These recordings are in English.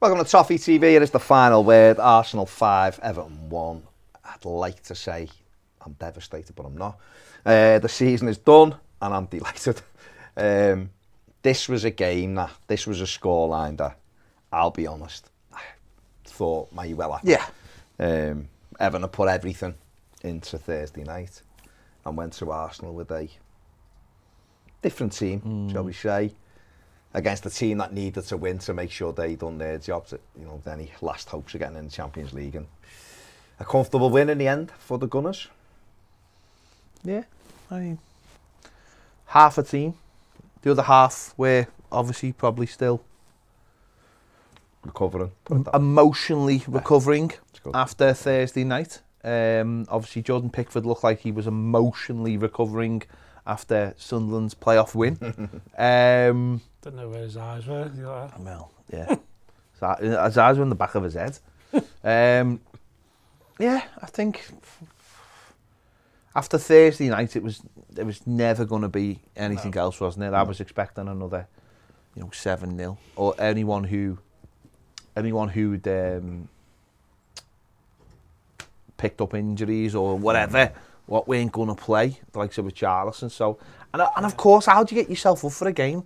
Welcome to Toffee TV. It is the final word. Arsenal 5, Everton 1. I'd like to say I'm devastated, but I'm not. The season is done, and I'm delighted. This was a game this was a scoreline that, I'll be honest, I thought might well happen. Yeah. Everton had put everything into Thursday night and went to Arsenal with a different team, shall we say, against a team that needed to win to make sure they done their jobs. Any last hopes of getting in the Champions League, and a comfortable win in the end for the Gunners. Yeah, I mean, half a team. The other half were obviously probably still Recovering. Emotionally recovering after Thursday night. Obviously, Jordan Pickford looked like he was emotionally recovering after Sunderland's playoff win. Don't know where his eyes were. Well, yeah. His eyes were in the back of his head. Yeah, I think after Thursday night, it was never going to be anything else, wasn't it? I was expecting another, 7-0, or anyone who'd picked up injuries or whatever, what weren't going to play, the likes of Richarlison. So, and of course, how do you get yourself up for a game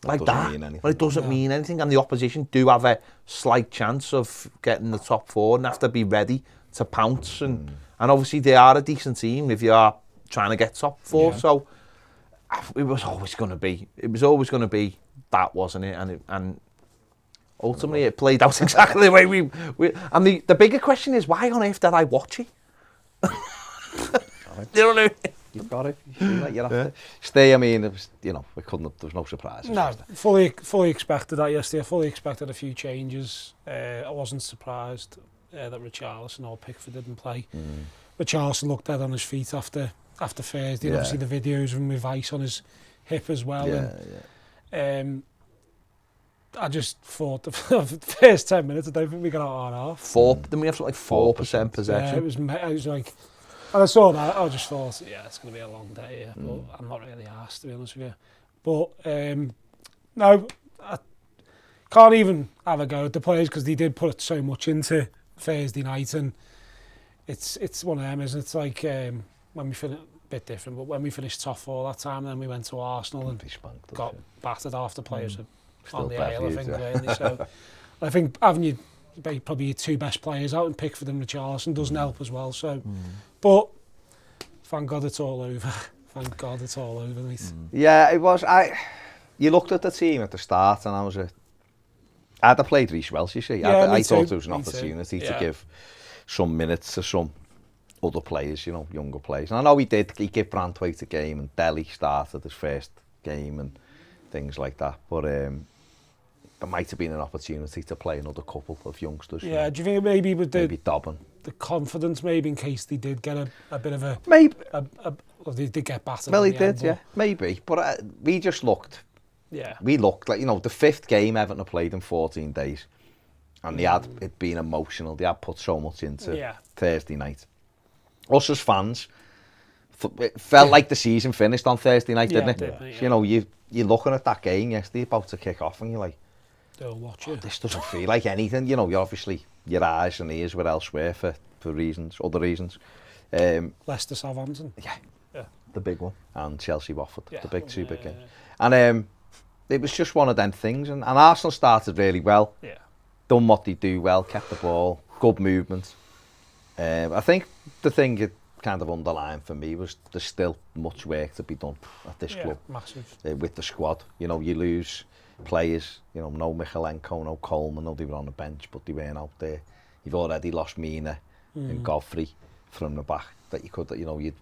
like that? Well, it doesn't mean anything, and the opposition do have a slight chance of getting the top four and have to be ready to pounce. And obviously, they are a decent team if you are trying to get top four. Yeah. So, it was always going to be that, wasn't it? And ultimately, it played out exactly the way we and the bigger question is, why on earth did I watch it? You know what I mean? You've got it. You have to stay. I mean, it was, we couldn't. There was no surprises. No, fully expected that yesterday. I fully expected a few changes. I wasn't surprised that Richarlison or Pickford didn't play. Richarlison looked dead on his feet after Thursday. Yeah. Obviously, the videos of him with ice on his hip as well. I just thought the first 10 minutes, I don't think we got out on half. Then we have something like 4% possession. Yeah, it was like, and I saw that, I just thought, it's going to be a long day here, but I'm not really asked, to be honest with you. But, no, I can't even have a go at the players because they did put so much into Thursday night, and it's one of them, isn't it? It's like when we finished, a bit different, but when we finished top four that time, then we went to Arsenal and got battered off the players on the ale, I think, really. So I think having you probably your two best players out, and Pickford and Richarlison doesn't help as well. So, but thank God it's all over. Thank God it's all over, mate. Yeah, it was. You looked at the team at the start, and I'd have played Reece Welsh, you see. I thought it was an opportunity to give some minutes to some other players, younger players. And I know he did. He gave Brantwaite a game, and Delhi started his first game and things like that. But there might have been an opportunity to play another couple of youngsters. Yeah, do you think maybe with maybe Dobbin, the confidence, maybe in case they did get a bit of a maybe, or they did get battered. Well, he did, yeah, maybe. But we just looked. Yeah, we looked like the fifth game Everton had played in 14 days, and they had it been emotional. They had put so much into Thursday night. Us as fans, it felt like the season finished on Thursday night, didn't it? Yeah. You're looking at that game yesterday about to kick off, and you're like, they'll watch it. This doesn't feel like anything. You're obviously, your eyes and ears were elsewhere for other reasons. Leicester Southampton. Yeah, the big one. And Chelsea Watford, the big two big games. And it was just one of them things. And Arsenal started really well. Yeah. Done what they do well, kept the ball, good movement. I think the thing that kind of underlined for me was there's still much work to be done at this club. Massive. With the squad. You lose players, no Michalenko, no Coleman, no, they were on the bench, but they weren't out there. You've already lost Mina and Godfrey from the back that you could,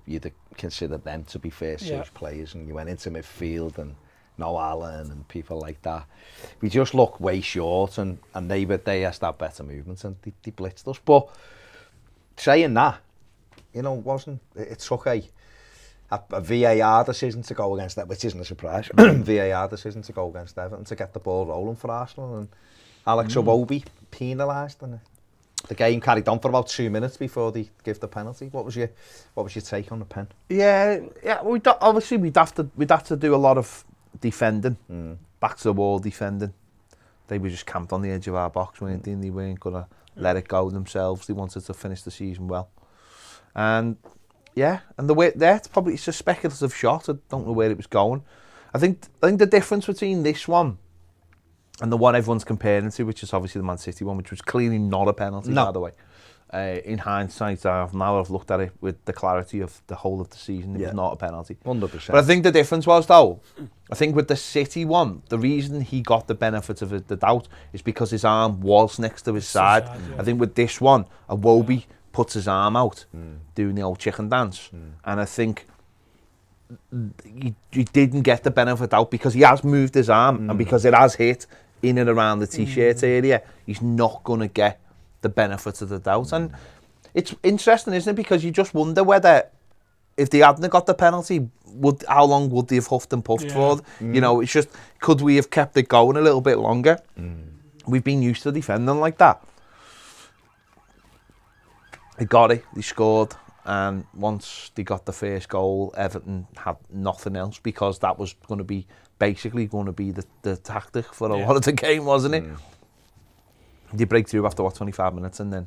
you'd consider them to be first choice players, and you went into midfield and no Allen and people like that. We just looked way short, and they has that better movement, and they blitzed us. But saying that, it took a VAR decision to go against that, which isn't a surprise. VAR decision to go against Everton to get the ball rolling for Arsenal, and Alex Iwobi penalised, and the game carried on for about 2 minutes before they give the penalty. What was your take on the pen? Yeah. Obviously we'd have to do a lot of defending, back to the wall defending, they were just camped on the edge of our box, weren't they? And they weren't going to let it go themselves. They wanted to finish the season well. And yeah, and the way that's probably, it's a speculative shot. I don't know where it was going. I think the difference between this one and the one everyone's comparing to, which is obviously the Man City one, which was clearly not a penalty, by the way. In hindsight, I've looked at it with the clarity of the whole of the season. It was not a penalty. 100%. But I think the difference was, though, I think with the City one, the reason he got the benefit of the doubt is because his arm was next to his side. I think with this one, Iwobi puts his arm out, doing the old chicken dance. And I think he didn't get the benefit out because he has moved his arm and because it has hit in and around the t-shirt area, he's not going to get the benefit of the doubt. And it's interesting, isn't it? Because you just wonder whether, if they hadn't got the penalty, how long would they have huffed and puffed for? You know, it's just, could we have kept it going a little bit longer? We've been used to defending like that. They got it, they scored, and once they got the first goal, Everton had nothing else, because that was going to be basically the tactic for a lot of the game, wasn't it? They break through after 25 minutes, and then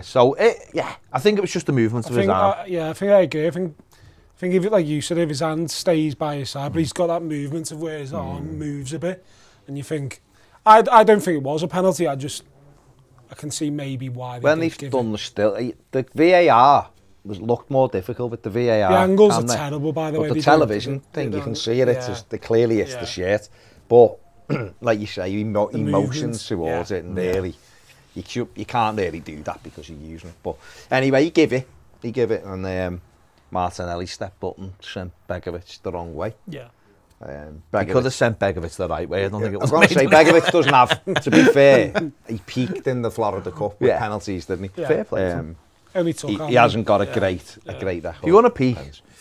so I think it was just the movement of his arm. I think I agree. I think if it, like you said, if his hand stays by his side, but he's got that movement of where his arm moves a bit, and you think, I don't think it was a penalty. I can see maybe why. When they've done the VAR looked more difficult with the VAR. The angles are terrible, by the way. The television thing, you can see it. It's clearly it's the shirt, but like you say, emotions towards it, and really, you can't really do that because you're using it. But anyway, he give it, and Martinelli stepped up and sent Begovic the wrong way. Yeah. He could have sent Begovic the right way. I don't think it was. I was going to say, Begovic doesn't have, to be fair, he peaked in the Florida Cup with penalties, didn't he? Fair play. He hasn't got a great record. If you want to peak,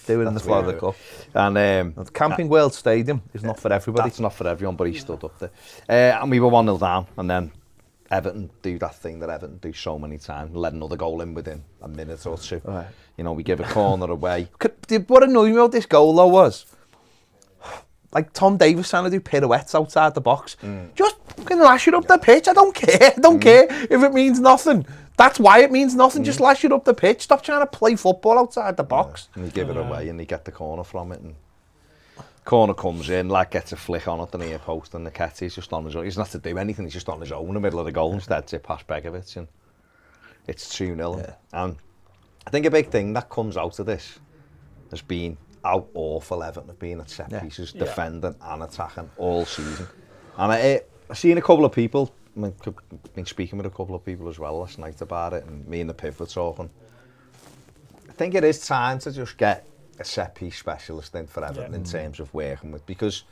do it in the Florida Cup. And the Camping World Stadium is not for everybody. That's not for everyone, but he stood up there. And we were 1-0 down, and then Everton do that thing that Everton do so many times, let another goal in within a minute or two. Right. You know, we give a corner away. What annoyed me about this goal, though, was, like, Tom Davies trying to do pirouettes outside the box. Just fucking lash it up the pitch. I don't care. I don't care if it means nothing. That's why it means nothing. Just lash it up the pitch. Stop trying to play football outside the box. And you give it away, and you get the corner from it. And corner comes in, lad gets a flick on at the near post, and Nketiah's just on his own. He doesn't have to do anything. He's just on his own in the middle of the goal. Instead, it's past Begovic, and it's 2-0. Yeah. And I think a big thing that comes out of this has been how awful Everton have been at set pieces, defending and attacking all season. And I've seen a couple of people, I've been speaking with a couple of people as well last night about it, and me and the Piv were talking. I think it is time to just get a set piece specialist in for Everton in terms of working with, because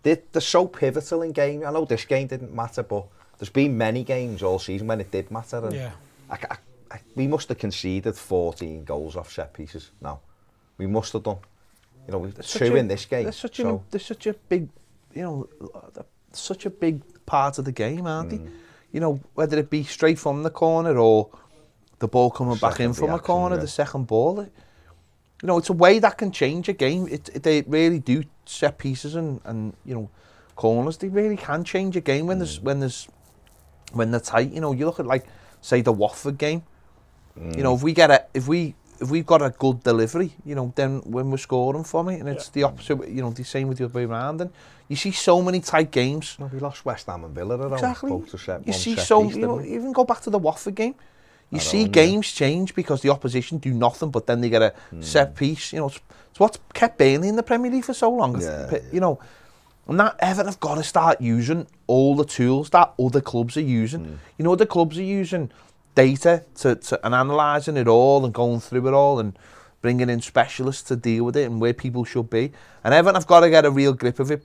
they're so pivotal in games. I know this game didn't matter, but there's been many games all season when it did matter. And we must have conceded 14 goals off set pieces now. We must have done. You know, we've two in this game. They're such a big, such a big part of the game, aren't they? You know, whether it be straight from the corner or the ball coming back in from a corner, the second ball. You know, it's a way that can change a game. They really do, set pieces and you know, corners. They really can change a game when they're tight. You know, you look at, like, say, the Watford game. You know, if we've got a good delivery, you know, then when we're scoring from it, and it's the opposite, you know, the same with the other way around. And you see so many tight games. Well, we lost West Ham and Villa at exactly. home. You see so, you know, even go back to the Watford game. You see games change because the opposition do nothing, but then they get a set piece. You know, it's what's kept Burnley in the Premier League for so long. You know, and that Everton have got to start using all the tools that other clubs are using. You know, other clubs are using data and analysing it all and going through it all and bringing in specialists to deal with it and where people should be. And Everton have got to get a real grip of it,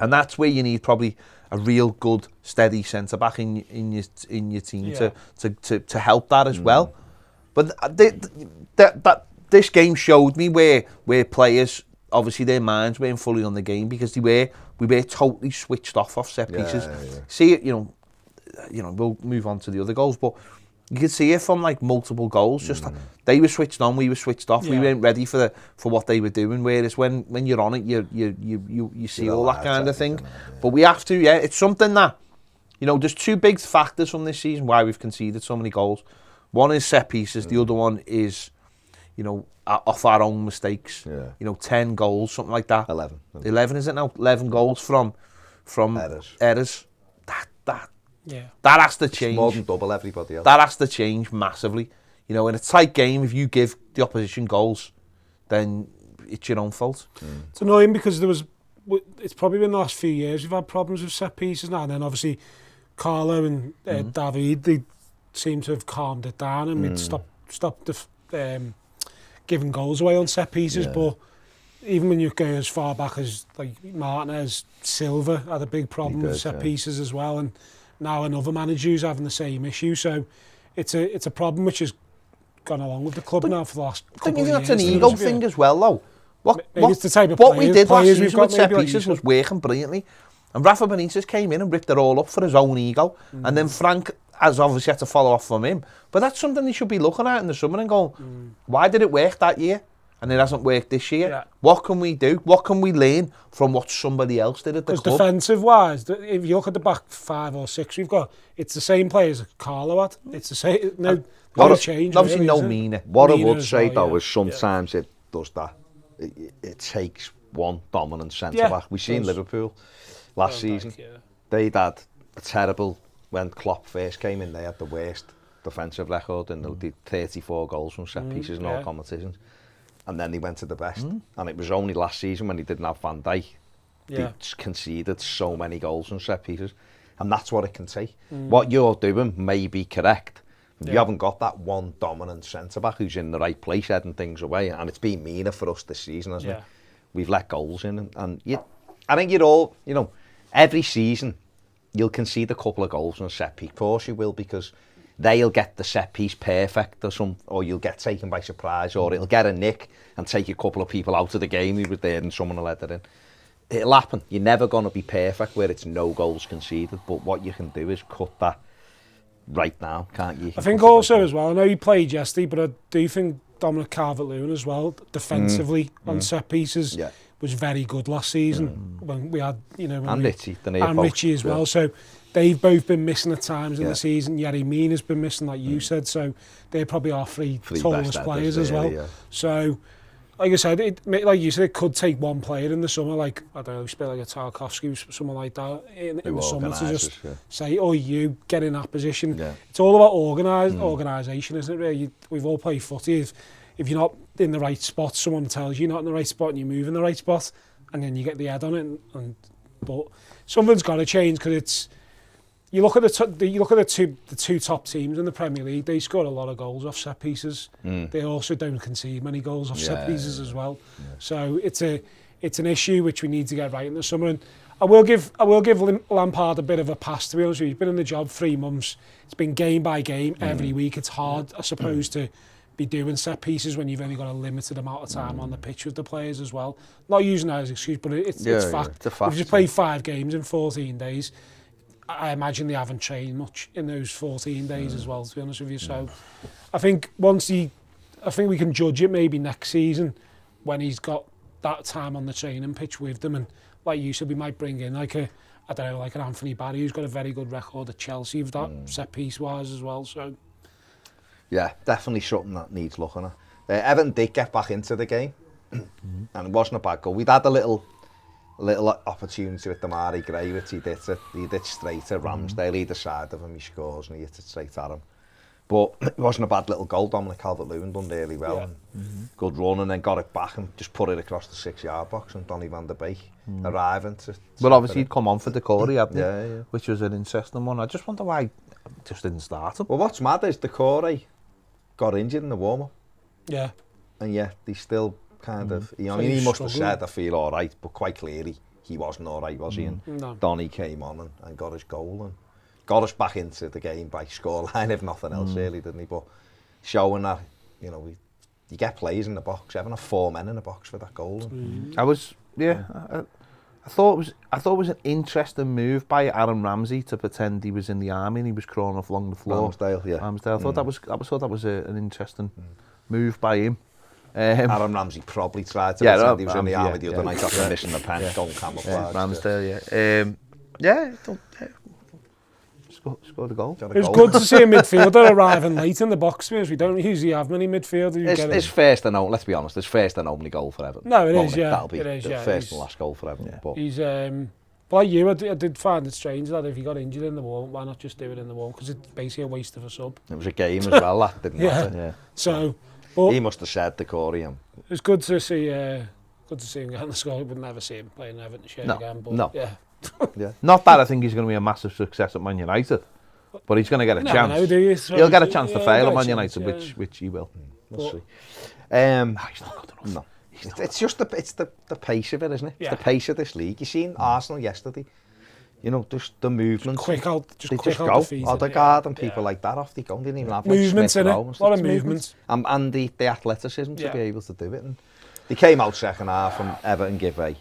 and that's where you need probably a real good, steady centre-back in your team to help that as well. But this game showed me where players, obviously their minds weren't fully on the game, because we were totally switched off set pieces. See it, you know, we'll move on to the other goals, but You could see it from like multiple goals. Just they were switched on, we were switched off. We weren't ready for what they were doing. Whereas when you're on it, you see all that kind of thing. But we have to, it's something that, you know, there's two big factors from this season why we've conceded so many goals. One is set pieces. The other one is, you know, off our own mistakes. You know, 10 goals, something like that. 11 is it now? 11 goals from errors. That has to change. It's more than double everybody else. That has to change massively. You know, in a tight game, if you give the opposition goals, then it's your own fault. It's annoying because it's probably been the last few years we've had problems with set pieces now, and then obviously Carlo and David, they seem to have calmed it down and we'd stopped giving goals away on set pieces. But even when you go as far back as like Martinez, Silva had a big problem with set pieces as well, and now another manager who's having the same issue. So it's a problem which has gone along with the club now for the last couple of years. That's an ego thing as well, though. It's the type of what we did last season with set maybe pieces was working brilliantly. And Rafa Benitez came in and ripped it all up for his own ego. And then Frank has obviously had to follow off from him. But that's something they should be looking at in the summer and going, why did it work that year? And it hasn't worked this year. Yeah. What can we do? What can we learn from what somebody else did at the club? Because defensive-wise, if you look at the back 5 or 6 we've got, it's the same players that Carlo had. It's the same. No change. Obviously, really, no Mina. What I would say, though, is sometimes it does that. It takes one dominant centre-back. We've seen Liverpool last season. They'd had a terrible, when Klopp first came in, they had the worst defensive record and they did 34 goals from set pieces in all competitions. And then they went to the best. And it was only last season when he didn't have Van Dijk. They conceded so many goals from set pieces. And that's what it can take. What you're doing may be correct. You haven't got that one dominant centre-back who's in the right place heading things away. And it's been meaner for us this season, hasn't it? We've let goals in. And I think you're all, you know, every season you'll concede a couple of goals on a set piece. Of course you will, because they'll get the set piece perfect or you'll get taken by surprise, or it'll get a nick and take a couple of people out of the game who were there and someone will let it in. It'll happen. You're never going to be perfect where it's no goals conceded, but what you can do is cut that right now, can't you? I think also as well, I know he played yesterday, but I do think Dominic Calvert-Lewin as well, defensively on set pieces, was very good last season when we had, you know, and Richie as well. So they've both been missing at times in the season. Yerry Mina's been missing, like you said. So they're probably our three tallest players as well. So, like I said, like you said, it could take one player in the summer, like, I don't know, spit like a Tarkovsky, someone like that, in the summer to just say, oh, you get in that position. It's all about organisation, isn't it, really? We've all played footy. If you're not in the right spot, someone tells you you're not in the right spot and you move in the right spot, and then you get the head on it. But something's got to change, because it's, you look at the two top teams in the Premier League. They score a lot of goals off set pieces. They also don't concede many goals off set pieces as well. So it's an issue which we need to get right in the summer. And I will give Lampard a bit of a pass, to be honest with you. He's been in the job 3 months. It's been game by game every week. It's hard, I suppose, to be doing set pieces when you've only got a limited amount of time on the pitch with the players as well. Not using that as an excuse, but it's fact. It's a fact. We've just played 5 games in 14 days. I imagine they haven't trained much in those 14 days as well, to be honest with you. So I think I think we can judge it maybe next season when he's got that time on the training pitch with them. And like you said, we might bring in like an Anthony Barry, who's got a very good record at Chelsea with that set piece wise as well. So yeah, definitely something that needs looking at. Everton did get back into the game, and it wasn't a bad goal. We'd had a little opportunity with Damari Gray, which he did straight at Ramsdale, either side of him, he scores and he hit it straight at him. But it wasn't a bad little goal. Dominic Calvert-Lewin done really well, and good run, and then got it back and just put it across the 6-yard box, and Donny van der Beek arriving to... Well, obviously he'd come on for the Corey, hadn't he? Which was an interesting one. I just wonder why he just didn't start him. Well, what's mad is the Corey got injured in the warm-up. Yeah. And yet he still kind of... I mean, he must have said, I feel all right, but quite clearly he wasn't all right, was he? And Donny came on and got his goal and got us back into the game by scoreline, if nothing else, really, didn't he? But showing that, you know, you get players in the box, having 4 men in the box for that goal. I was, I thought it was an interesting move by Aaron Ramsey to pretend he was in the army and he was crawling off along the floor. Ramsdale, yeah. Ramsdale. I thought that was an interesting move by him. Aaron Ramsey probably tried to pretend he was in the army the other night after missing the pen, going camouflage. Ramsdale, scored a goal. It was good to see a midfielder arriving late in the box because we don't usually have many midfielders. It's first and only, let's be honest, it's first and only goal for Everton. No, it is, yeah. That'll be it is, the first and last goal for Everton. Yeah. But he's, like you, I did find it strange that if he got injured in the wall, why not just do it in the wall? Because it's basically a waste of a sub. it was a game as well, that didn't matter. Yeah. So, but He must have said to Corey. it's good to see him get in the score. We'd never see him playing Everton shirt again. But yeah. Not that I think he's going to be a massive success at Man United, but he's going to get a chance. No, do you? So He'll get a chance to fail at Man chance, United, which he will. We'll see. He's not good enough. No. It's just the pace of it, isn't it? Yeah. It's the pace of this league. You seen Arsenal yesterday. You know, just the movements. quick out, They quick just out go. the feet. Odegaard and people like that off they go. They didn't even have like Movements Smith in it. Rowe and A stuff. lot of It's movements. And the athleticism to be able to do it. And they came out second half and Everton give a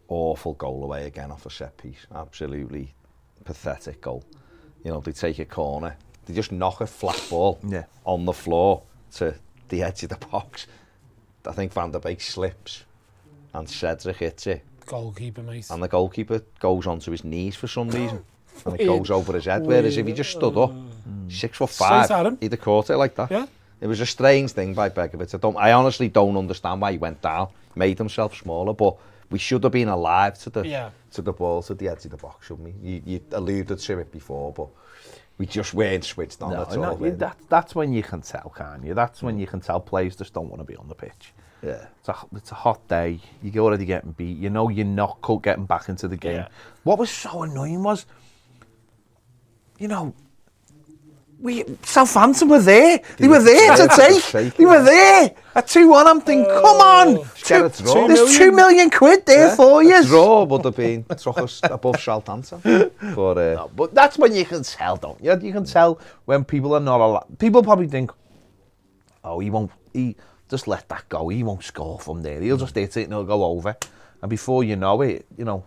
awful goal away again off a set piece. Absolutely pathetic goal. You know, they take a corner. They just knock a flat ball on the floor to the edge of the box. I think Van der Beek slips and Cedric hits it. Goalkeeper, mate. And the goalkeeper goes onto his knees for some reason. And it goes over his head. Whereas if he just stood up, 6'5", Straight at him. he'd have caught it like that. Yeah. It was a strange thing by Begovic. I honestly don't understand why he went down, made himself smaller, but we should have been alive to the ball, to the edge of the box, shouldn't we? You alluded to it before, but we just weren't switched on at all. That's when you can tell, can't you? That's when you can tell players just don't want to be on the pitch. Yeah. It's a hot day. You're already getting beat. You know you're not getting back into the game. Yeah. What was so annoying was, you know, Southampton were there. They were there to take. They were there. At 2-1, I'm thinking, come on. There's 2 million quid there for you. A draw would have been above Southampton. But that's when you can tell, don't you? You can tell when people are not allowed. People probably think, oh, he just let that go. He won't score from there. He'll just hit it and it'll go over. And before you know it, you know.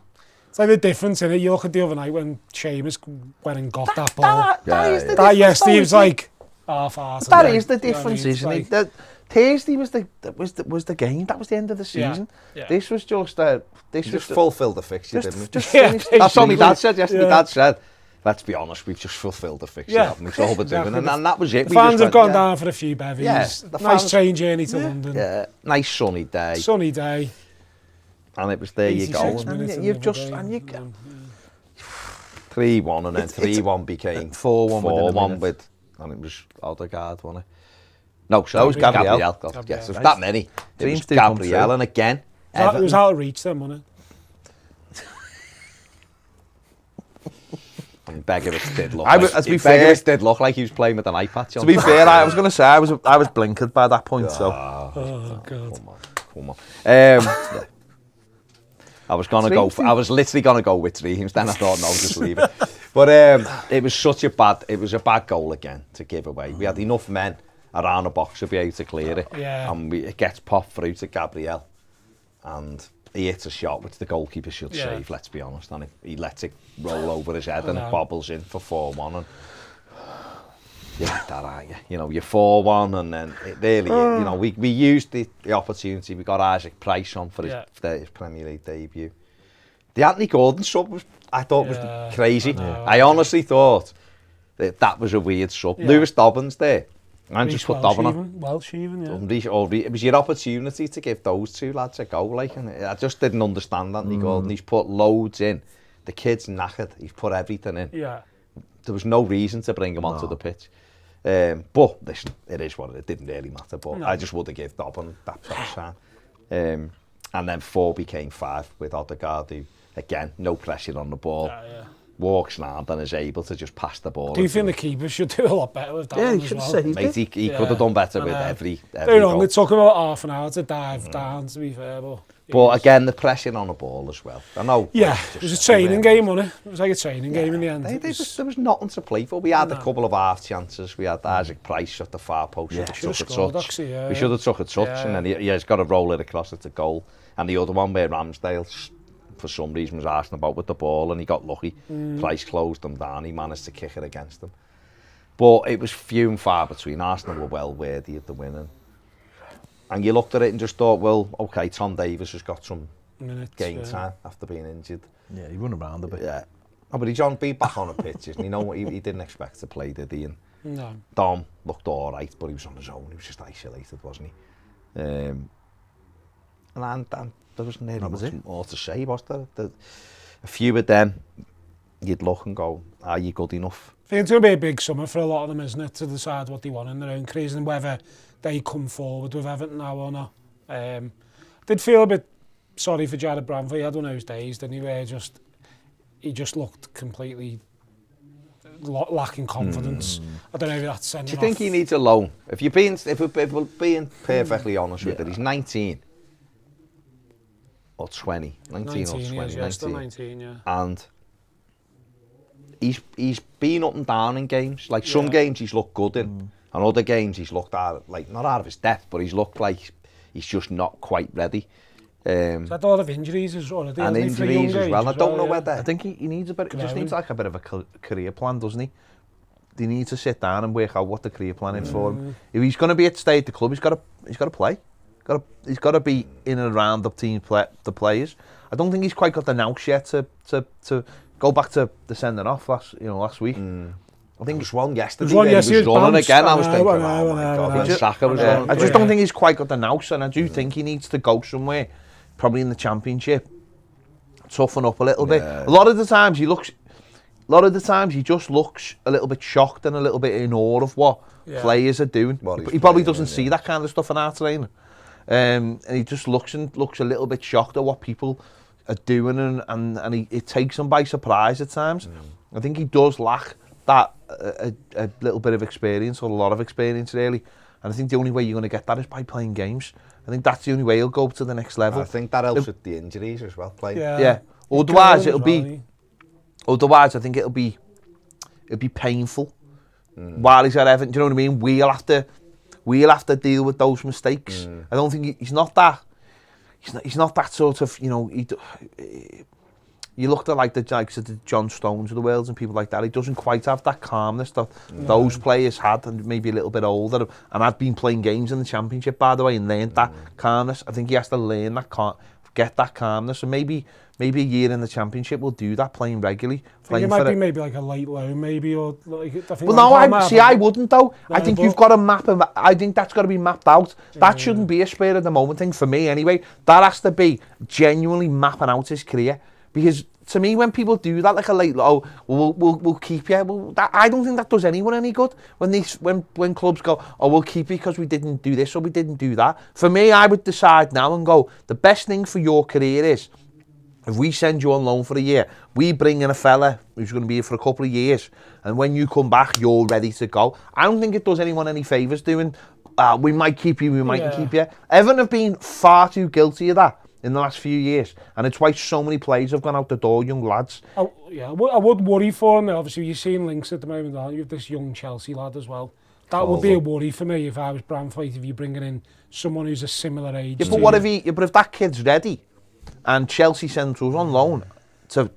It's like the difference in it. You look at the other night when Seamus went and got that ball. That is the difference. That yesterday was like half-hearted. That is the difference, isn't it? That Thursday was the game. That was the end of the season. Yeah. This was just fulfilled the fixture, didn't we? Just finished. That's what my dad said yesterday. My dad said, let's be honest, we've just fulfilled the fixture. Yeah, It's all we're doing. And that was it. The fans have gone down for a few bevies. Yeah, Nice train journey to London. Yeah, nice sunny day. Sunny day. And it was there you go. 86 minutes And you've of the just... game. And you, 3-1 and then 3-1 became 4-1 with, and it was Odegaard, wasn't it? No, so That was Gabriel. Yes, there was that many. It Dreams was do come Gabriel, true. and again, It was out of reach then, wasn't it? and Begovic did look. Begovic did look like he was playing with an iPad. to be fair, I was going to say I was blinkered by that point. So Oh, God. Come on. I was literally gonna go with Dreams. Then I thought, no, just leave it. But it was a bad goal again to give away. We had enough men around the box to be able to clear it. Yeah. And it gets popped through to Gabriel, and he hits a shot which the goalkeeper should save. Let's be honest, and he lets it roll over his head and it bobbles in for 4-1. And you're like that, aren't you? You know, you're 4-1, and then it really, you know, we used the opportunity. We got Isaac Price on for his Premier League debut. The Anthony Gordon sub I thought was crazy. I honestly thought that was a weird sub. Lewis Dobbins there, and just put Dobbin on. Welsh even, It was your opportunity to give those two lads a go. Like, and I just didn't understand Anthony Gordon. He's put loads in. The kid's knackered. He's put everything in. Yeah. There was no reason to bring him onto the pitch. But listen, it is what it didn't really matter. But I just would have given Dobbin that time. And then 4 became 5 with Odegaard, who, again, no pressure on the ball. Walks round and is able to just pass the ball. Do you think the keeper should do a lot better with that one as well? Mate, he could have done better with every goal. It took him about half an hour to dive down, to be fair. But again, the pressure on the ball as well. I know. Yeah, it was a training game, wasn't it? It was like a training game in the end. There was nothing to play for. We had a couple of half chances. We had Isaac Price at the far post. We should have took a touch, and then he's got to roll it across at the goal. And the other one where Ramsdale for some reason was arsing about with the ball, and he got lucky. Price closed him down, he managed to kick it against him. But it was few and far between. Arsenal were well worthy of the winning. And you looked at it and just thought, well, okay, Tom Davies has got some game time after being injured. Yeah, he run around a bit. Yeah. Oh, but he's back on the pitch, isn't he? No, he didn't expect to play, did he? And No. Dom looked all right, but he was on his own. He was just isolated, wasn't he? And there was nearly much more to say, was there? A few of them, you'd look and go, are you good enough? I think it's going to be a big summer for a lot of them, isn't it, to decide what they want in their own careers and whether they come forward with Everton now or not. I did feel a bit sorry for Jared Bramford. He had one of those days, didn't he, where he just looked completely lacking confidence. I don't know if that's sending. Do you think he needs a loan? If we're being perfectly honest with it, he's 19 or 20, 19 or 20, yeah, still 19, yeah. And he's been up and down in games. Like some games he's looked good in, and other games he's looked like not out of his depth, but he's looked like he's just not quite ready. He's had a lot of injuries as well. And injuries as well. I don't know whether. I think he needs a bit. He just needs like a bit of a career plan, doesn't he? He needs to sit down and work out what the career plan is for him. If he's going to be at stay at the club, he's got to play. He's got to be in and around the team, the players. I don't think he's quite got the nous yet to go back to the sending off last week. I think there was one yesterday. He was running again. I was thinking, oh my God, Saka was running. I just don't think he's quite got the nous, and I do think he needs to go somewhere, probably in the Championship, toughen up a little bit. A lot of the times he just looks a little bit shocked and a little bit in awe of what players are doing. He probably doesn't see that kind of stuff in our training, and he just looks a little bit shocked at what people are doing, and it takes him by surprise at times. I think he does lack that a little bit of experience, or a lot of experience really, and I think the only way you're going to get that is by playing games. I think that's the only way he'll go to the next level. I think that helps with the injuries as well, playing. Yeah. Otherwise I think it'll be painful while he's at Everton. Do you know what I mean? We'll have to deal with those mistakes. I don't think he's not that. He's not that sort of, you looked at like the John Stones of the world and people like that. He doesn't quite have that calmness that those players had, and maybe a little bit older, and had been playing games in the Championship, by the way, and learned that calmness. I think he has to learn that, get that calmness, and maybe a year in the Championship will do that, playing regularly. It might be maybe like a late loan, maybe, or like. I wouldn't though. I think you've got to map him. I think that's got to be mapped out. That shouldn't be a spur of the moment thing for me anyway. That has to be genuinely mapping out his career. Because to me, when people do that, like a late, we'll keep you. Well, I don't think that does anyone any good. When clubs go, we'll keep you because we didn't do this or we didn't do that. For me, I would decide now and go, the best thing for your career is, if we send you on loan for a year, we bring in a fella who's going to be here for a couple of years, and when you come back, you're ready to go. I don't think it does anyone any favours doing, we might keep you, we mightn't keep you. Everton have been far too guilty of that in the last few years, and it's why so many players have gone out the door, young lads. I would worry for him. Obviously, you're seeing links at the moment, aren't you, with this young Chelsea lad as well. That would be a worry for me if I was Bramford, if you're bringing in someone who's a similar age. Yeah, but if that kid's ready, and Chelsea sends us on loan to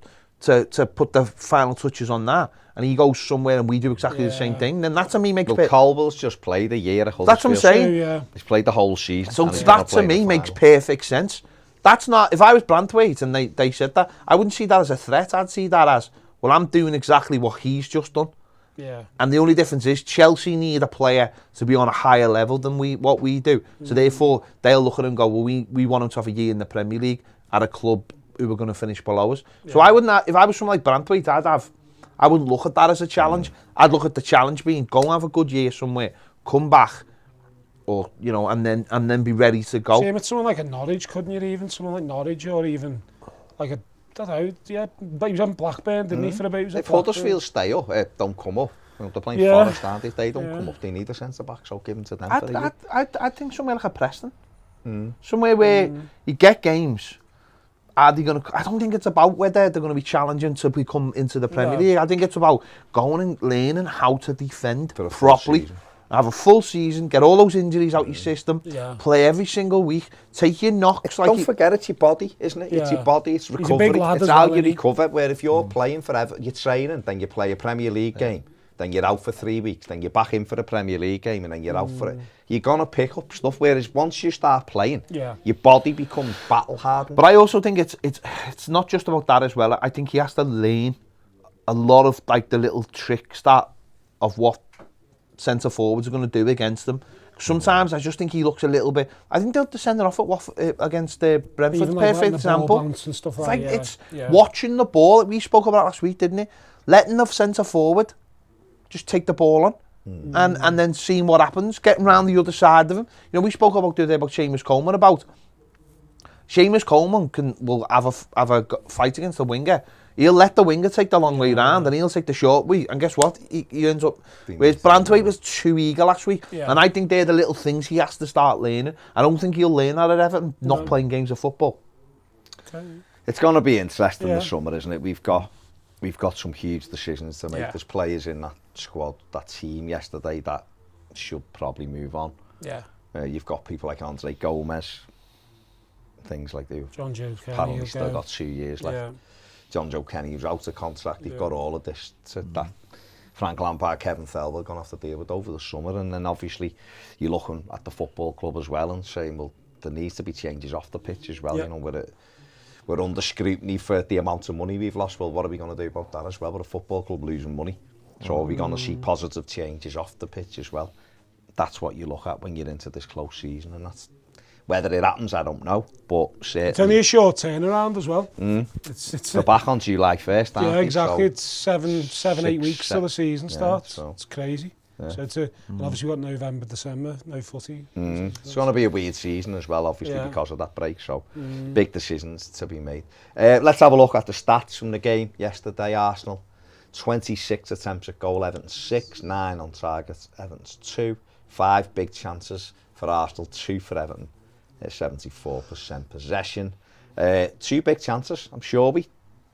put the final touches on that, and he goes somewhere and we do exactly the same thing, then that to me makes... Colwell's just played a year at Huddersfield. That's what I'm saying. He's played the whole season. So that to me makes perfect sense. That's not... If I was Branthwaite and they said that, I wouldn't see that as a threat. I'd see that as, well, I'm doing exactly what he's just done. Yeah. And the only difference is Chelsea need a player to be on a higher level than what we do. So therefore, they'll look at him and go, well, we want him to have a year in the Premier League at a club who are going to finish below us. Yeah. So I wouldn't have, if I was from like Branthwaite, I wouldn't look at that as a challenge. I'd look at the challenge being, go and have a good year somewhere, come back, or and then be ready to go. Same with someone like a Norwich, couldn't you? Even someone like Norwich, or even like a, I don't know, he was on Blackburn, didn't he, for a bit? If Huddersfield stay up, don't come up. They're playing Forest, aren't they? If they don't come up, they need a centre back, so give them to them. I think somewhere like a Preston, somewhere where you get games. Are they going to? I don't think it's about whether they're going to be challenging to become into the Premier League. I think it's about going and learning how to defend properly have a full season, get all those injuries out your system, play every single week, take your knocks. Don't forget, it's your body, isn't it? It's your body, it's recovery. It's how you recover, where if you're playing forever, you're training, then you play a Premier League game, then you're out for 3 weeks, then you're back in for a Premier League game, and then you're out for it. You're going to pick up stuff, whereas once you start playing, your body becomes battle hardened. But I also think it's not just about that as well. I think he has to learn a lot of like the little tricks of what centre forwards are going to do against them. Sometimes I just think he looks a little bit. I think the centre off against Brentford, perfect example. And stuff like it's watching the ball. We spoke about last week, didn't it? Letting the centre forward just take the ball on and then seeing what happens, getting round the other side of him. You know, we spoke about the other day about Seamus Coleman. Seamus Coleman will have a fight against the winger. He'll let the winger take the long way round and he'll take the short way. And guess what? He ends up... Whereas Branthwaite was too eager last week. And I think they're the little things he has to start learning. I don't think he'll learn that at Everton, not playing games of football. Okay. It's going to be interesting this summer, isn't it? We've got some huge decisions to make. There's players in that squad, that team yesterday that should probably move on. Yeah. You've got people like Andre Gomez, things like that. John Joe Kenny. Apparently still got 2 years left. John Joe Kenny was out of contract. He's got all of this that Frank Lampard, Kevin Thelber are going to have to deal with over the summer. And then obviously you're looking at the football club as well and saying, well, there needs to be changes off the pitch as well. You know, we're under scrutiny for the amount of money we've lost. Well, what are we going to do about that as well? We're a football club losing money. So are we going to see positive changes off the pitch as well? That's what you look at when you're into this close season, and that's whether it happens, I don't know, but certainly... It's only a short turnaround as well. They're back on July 1st, aren't they? Exactly. So it's 8 weeks till the season starts. So. It's crazy. Yeah. So and obviously we've got November, December, no footy. It's going to be a weird season as well, obviously, because of that break. So big decisions to be made. Let's have a look at the stats from the game yesterday. Arsenal, 26 attempts at goal, Everton 6, 9 on target, Everton's 2, 5 big chances for Arsenal, 2 for Everton. 74% possession. 2 big chances. I'm sure we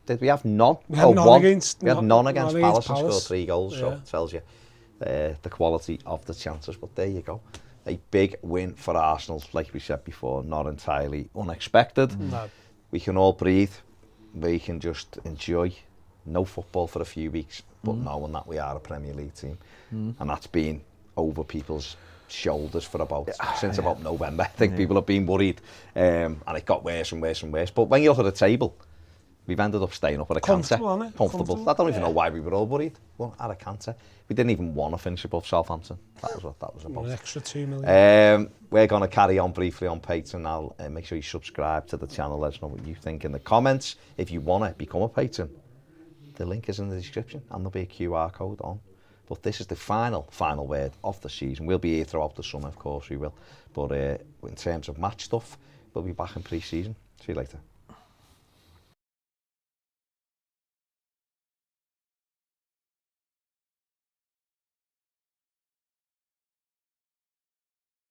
have none. We had none against Palace and scored 3 goals. So it tells you the quality of the chances. But there you go. A big win for Arsenal, like we said before, not entirely unexpected. No. We can all breathe. We can just enjoy no football for a few weeks, but knowing that we are a Premier League team, and that's been over people's shoulders for since about November. I think people have been worried, and it got worse and worse and worse. But when you look at the table, we've ended up staying up at a canter. Comfortable. I don't even know why we were all worried. Well, at a canter. We didn't even want to finish above Southampton. That was what that was about. An extra 2 million. We're going to carry on briefly on Patreon now. Make sure you subscribe to the channel. Let us know what you think in the comments. If you want to become a patron, the link is in the description and there'll be a QR code on. But this is the final word of the season. We'll be here throughout the summer, of course we will. But in terms of match stuff, we'll be back in pre-season. See you later.